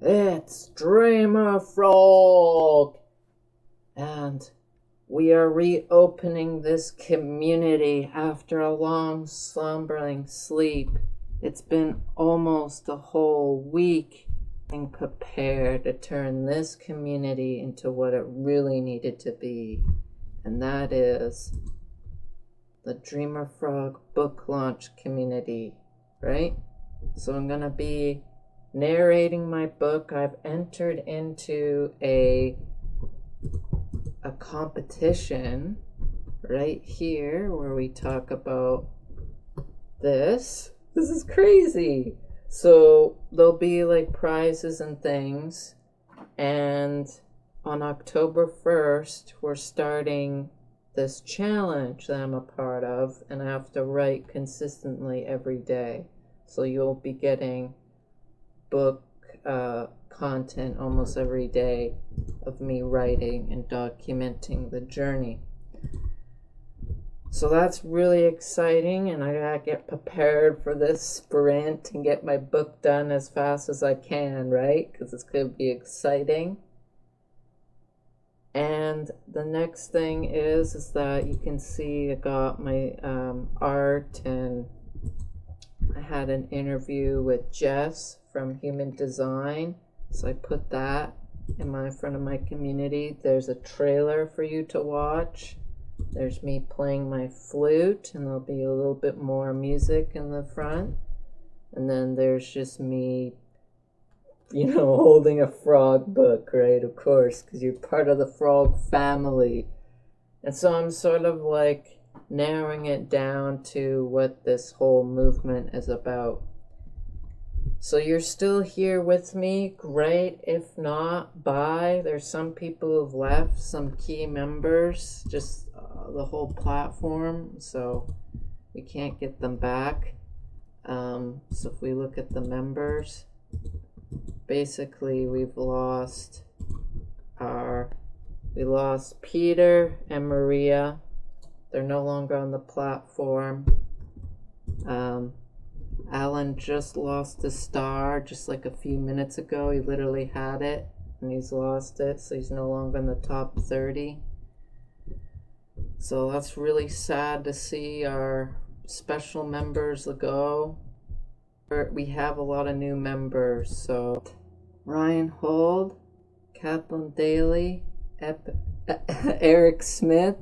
It's Dreamer Frog! And we are reopening this community after a long slumbering sleep. It's been almost a whole week being prepared to turn this community into what it really needed to be. And that is the Dreamer Frog book launch community, right? So I'm gonna be narrating my book. I've entered into a competition right here where we talk about this. This is crazy. So there'll be like prizes and things, and on October 1st we're starting this challenge that I'm a part of, and I have to write consistently every day. So you'll be getting book content almost every day of me writing and documenting the journey. So that's really exciting, and I gotta get prepared for this sprint and get my book done as fast as I can, right? Because it's gonna be exciting. And the next thing is that you can see I got my art, and I had an interview with Jess from Human Design, so I put that in front of my community. There's a trailer for you to watch. There's me playing my flute, and there'll be a little bit more music in the front. And then there's just me, holding a frog book, right? Of course, because you're part of the frog family. And so I'm sort of like narrowing it down to what this whole movement is about. So you're still here with me, great. If not, bye. There's some people who've left, some key members, just the whole platform, so we can't get them back. So if we look at the members, basically we lost Peter and Maria. They're no longer on the platform. Alan just lost a star just like a few minutes ago. He literally had it and he's lost it, so he's no longer in the top 30. So that's really sad to see our special members go. We have a lot of new members, so Ryan Hold, Kathleen Daly, Eric Smith,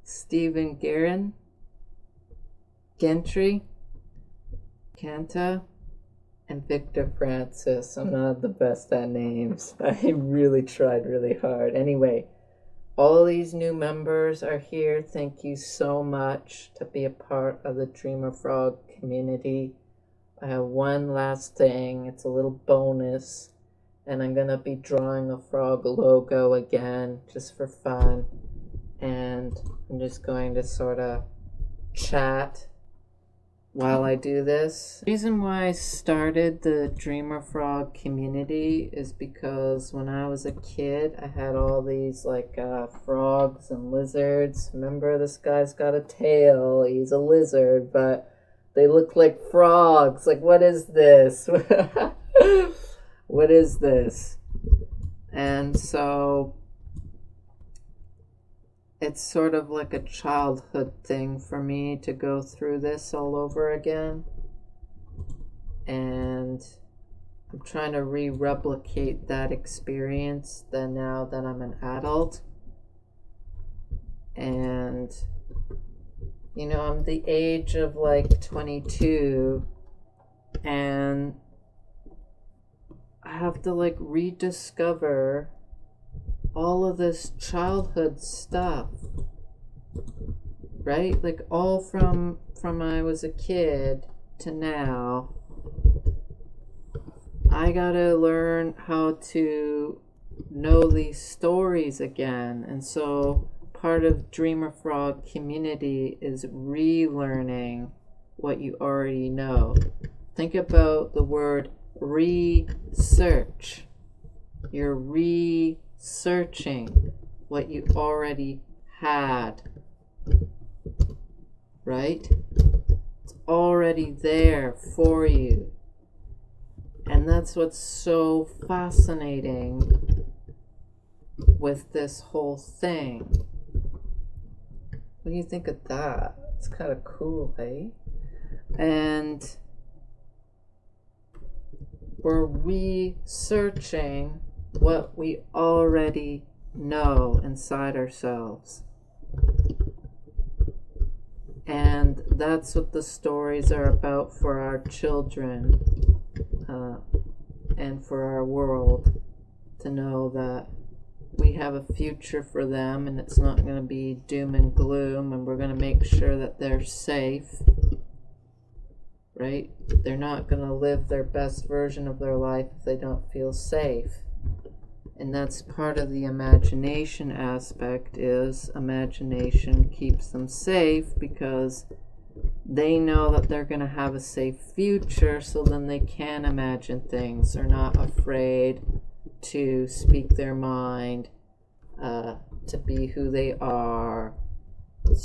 Stephen Guerin, Gentry, Kanta, and Victor Francis. I'm not the best at names. I really tried really hard. Anyway, all these new members are here. Thank you so much to be a part of the Dreamer Frog community. I have one last thing. It's a little bonus, and I'm gonna be drawing a frog logo again just for fun, and I'm just going to sort of chat while I do this. The reason why I started the Dreamer Frog community is because when I was a kid, I had all these frogs and lizards. Remember, this guy's got a tail. He's a lizard, but they look like frogs. Like, what is this? What is this? And so it's sort of like a childhood thing for me to go through this all over again. And I'm trying to replicate that experience now that I'm an adult. And, I'm the age of 22, and I have to rediscover all of this childhood stuff, right? All from I was a kid to now. I gotta learn how to know these stories again. And so part of Dreamer Frog community is relearning what you already know. Think about the word research. You're researching what you already had, right? It's already there for you. And that's what's so fascinating with this whole thing. What do you think of that? It's kind of cool, eh? And we're researching what we already know inside ourselves. And that's what the stories are about for our children, and for our world, to know that we have a future for them, and it's not going to be doom and gloom, and we're going to make sure that they're safe, right? They're not going to live their best version of their life if they don't feel safe. And that's part of the imagination aspect, is imagination keeps them safe because they know that they're going to have a safe future, so then they can imagine things. They're not afraid to speak their mind, to be who they are,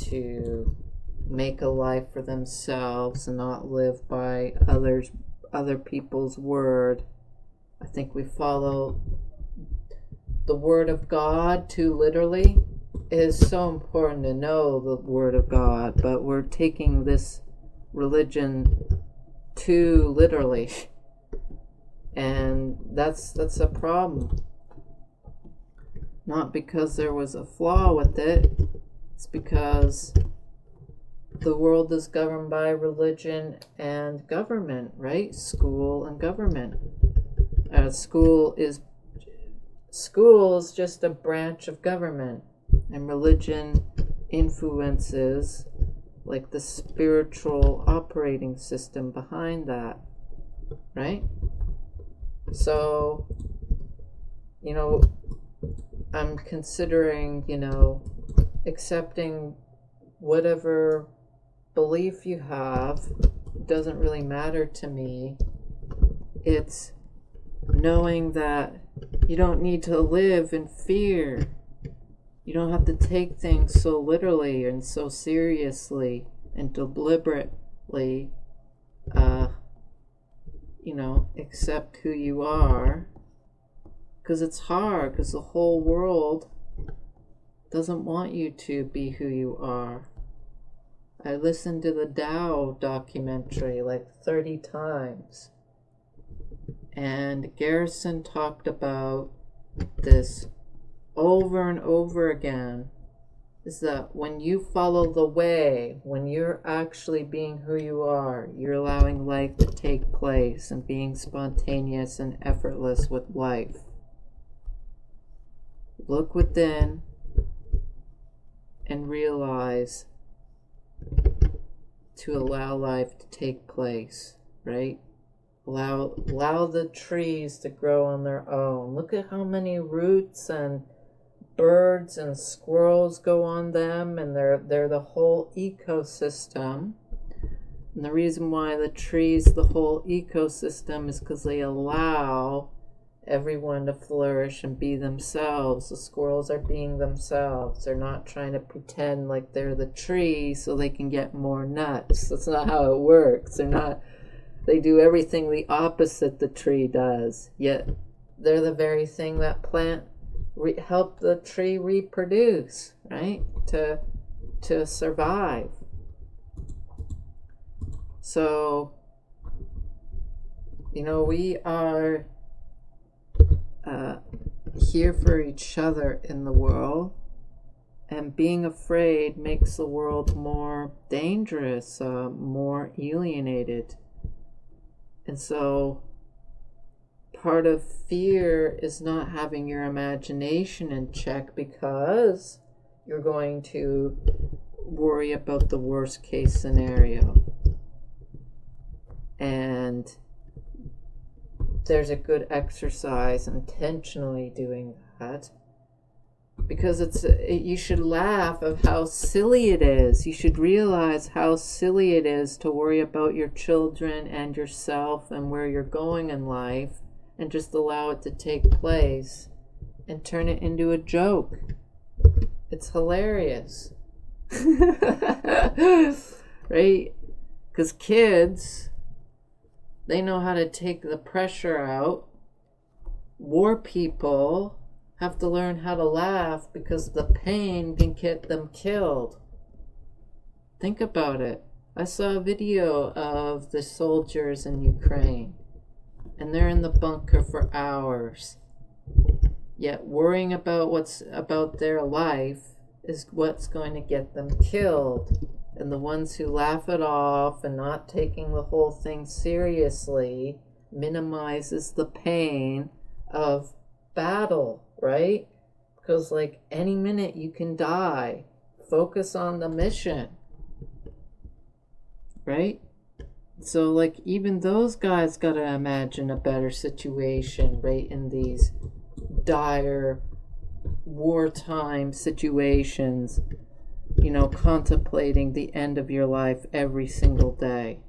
to make a life for themselves and not live by other people's word. I think we follow the word of God too literally. It is so important to know the word of God, but we're taking this religion too literally, and that's a problem. Not because there was a flaw with it, it's because the world is governed by religion and government, right? School and government. School is just a branch of government, and religion influences like the spiritual operating system behind that, right? So, I'm considering, accepting whatever belief you have. It doesn't really matter to me. It's knowing that you don't need to live in fear. You don't have to take things so literally and so seriously and deliberately, accept who you are. Because it's hard, because the whole world doesn't want you to be who you are. I listened to the Tao documentary like 30 times. And Garrison talked about this over and over again, is that when you follow the way, when you're actually being who you are, you're allowing life to take place and being spontaneous and effortless with life. Look within and realize to allow life to take place, right? Allow the trees to grow on their own. Look at how many roots and birds and squirrels go on them, and they're the whole ecosystem. And the reason why the trees, the whole ecosystem, is because they allow everyone to flourish and be themselves. The squirrels are being themselves. They're not trying to pretend like they're the tree so they can get more nuts. That's not how it works. They do everything the opposite the tree does, yet they're the very thing that help the tree reproduce, right? To survive. So, we are here for each other in the world, and being afraid makes the world more dangerous, more alienated. And so part of fear is not having your imagination in check, because you're going to worry about the worst case scenario. And there's a good exercise intentionally doing that, because you should laugh of how silly it is. You should realize how silly it is to worry about your children and yourself and where you're going in life, and just allow it to take place and turn it into a joke. It's hilarious. Right? Because kids, They know how to take the pressure out. War people have to learn how to laugh because the pain can get them killed. Think about it. I saw a video of the soldiers in Ukraine, and they're in the bunker for hours. Yet worrying about what's about their life is what's going to get them killed. And the ones who laugh it off and not taking the whole thing seriously minimizes the pain of battle, right? Because like any minute you can die. Focus on the mission, right? So like even those guys got to imagine a better situation, right, in these dire wartime situations, you know, contemplating the end of your life every single day.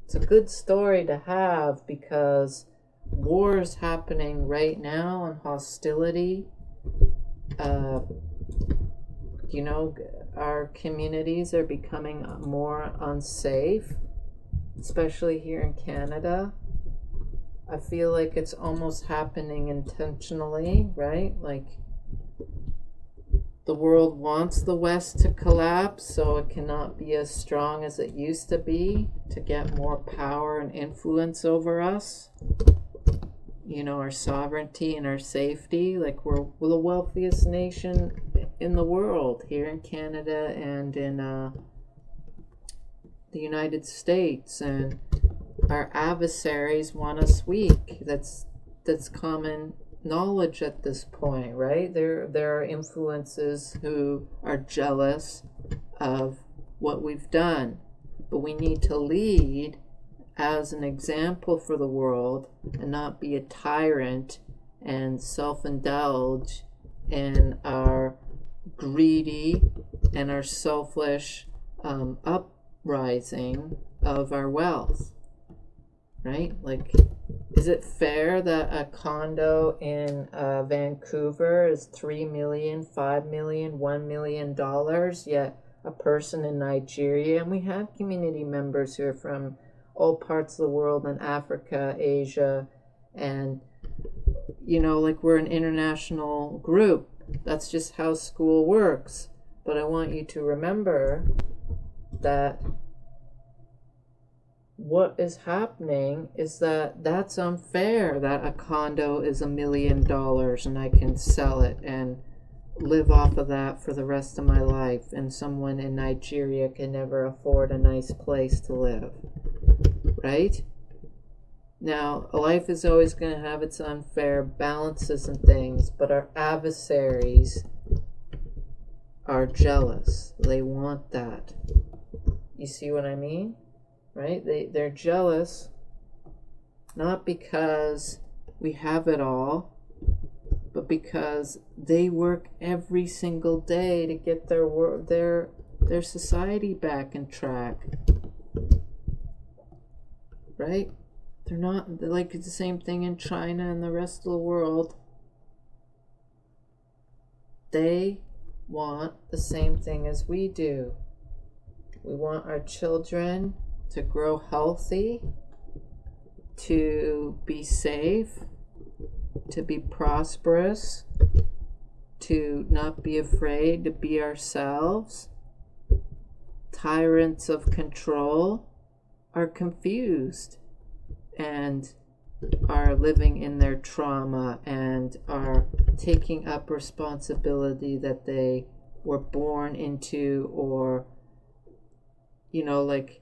It's a good story to have because war is happening right now and hostility. You know, our communities are becoming more unsafe, especially here in Canada. I feel like it's almost happening intentionally, right? Like the world wants the West to collapse so it cannot be as strong as it used to be to get more power and influence over us. You know, our sovereignty and our safety. Like we're the wealthiest nation in the world here in Canada and in the United States, and our adversaries want us weak. That's common knowledge at this point, right? There are influences who are jealous of what we've done, but we need to lead as an example for the world and not be a tyrant and self-indulge in our greedy and our selfish uprising of our wealth, right? Like, is it fair that a condo in Vancouver is $3 million, $5 million, $1 million, yet a person in Nigeria, and we have community members who are from all parts of the world, in Africa, Asia, and, you know, like we're an international group. That's just how school works. But I want you to remember that what is happening is that that's unfair, that a condo is $1 million and I can sell it and live off of that for the rest of my life, and someone in Nigeria can never afford a nice place to live, right? Now, life is always going to have its unfair balances and things, but our adversaries are jealous. They want that. You see what I mean? Right? They're jealous, not because we have it all, but because they work every single day to get their society back in track. Right? They're like it's the same thing in China and the rest of the world. They want the same thing as we do. We want our children to grow healthy, to be safe, to be prosperous, to not be afraid to be ourselves. Tyrants of control are confused and are living in their trauma and are taking up responsibility that they were born into, or, you know, like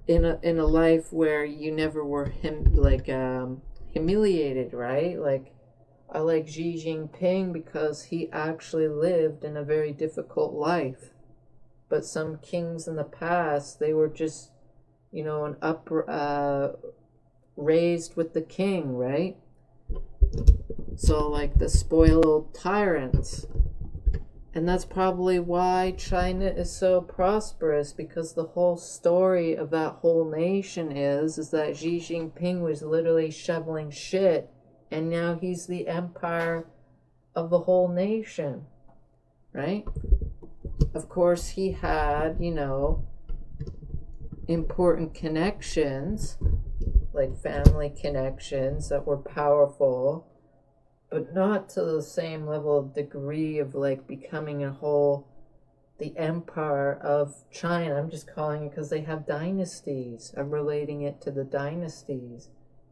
in a life where you never were humiliated, right? Like, I like Xi Jinping because he actually lived in a very difficult life. But some kings in the past, they were just, you know, raised with the king, right? So like the spoiled tyrants. And that's probably why China is so prosperous, because the whole story of that whole nation is that Xi Jinping was literally shoveling shit, and now he's the empire of the whole nation, right? Of course, he had, you know, important connections, like family connections that were powerful, but not to the same level of degree of like becoming the empire of China. I'm just calling it because they have dynasties. I'm relating it to the dynasties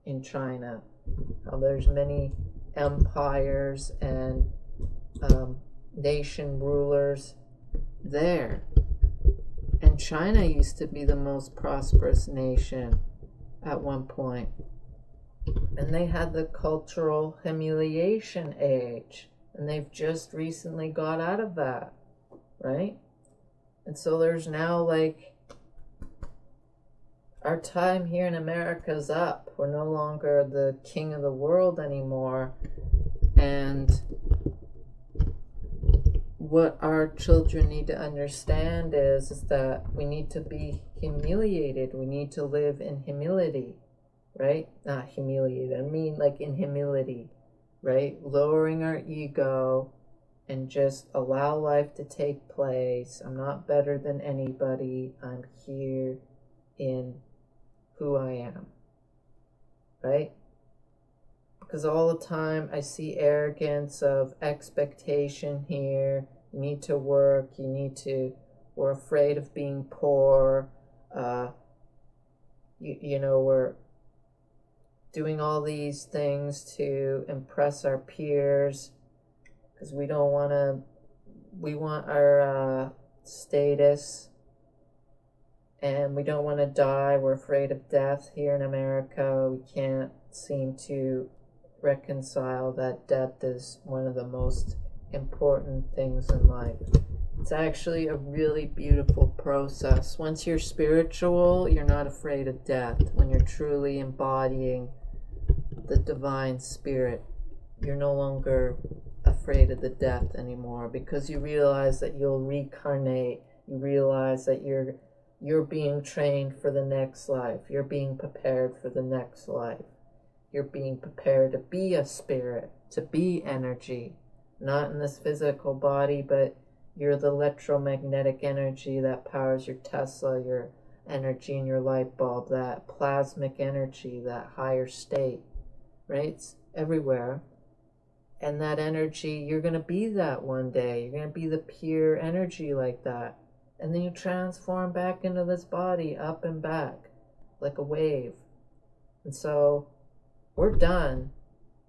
in China. How there's many empires and nation rulers there. And China used to be the most prosperous nation at one point. And they had the cultural humiliation age. And they've just recently got out of that, right? And so there's now like, our time here in America is up. We're no longer the king of the world anymore. And what our children need to understand is that we need to be humiliated. We need to live in humility, right? Not humiliated. I mean like in humility, right? Lowering our ego and just allow life to take place. I'm not better than anybody. I'm here in who I am, right? Because all the time I see arrogance of expectation here. You need to work. We're afraid of being poor. We're doing all these things to impress our peers because we want our status, and we don't want to die. We're afraid of death here in America. We can't seem to reconcile that death is one of the most important things in life. It's actually a really beautiful process. Once you're spiritual, you're not afraid of death. When you're truly embodying the divine spirit, you're no longer afraid of the death anymore, because you realize that you'll reincarnate. You realize that you're being trained for the next life. You're being prepared for the next life. You're being prepared to be a spirit, to be energy, not in this physical body, but you're the electromagnetic energy that powers your Tesla, your energy in your light bulb, that plasmic energy, that higher state, right? It's everywhere. And that energy, you're going to be that one day. You're going to be the pure energy like that. And then you transform back into this body, up and back, like a wave. And so we're done.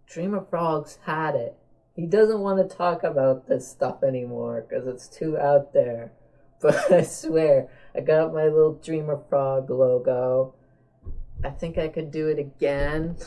Dreamer Frog's had it. He doesn't want to talk about this stuff anymore because it's too out there. But I swear, I got my little Dreamer Frog logo. I think I could do it again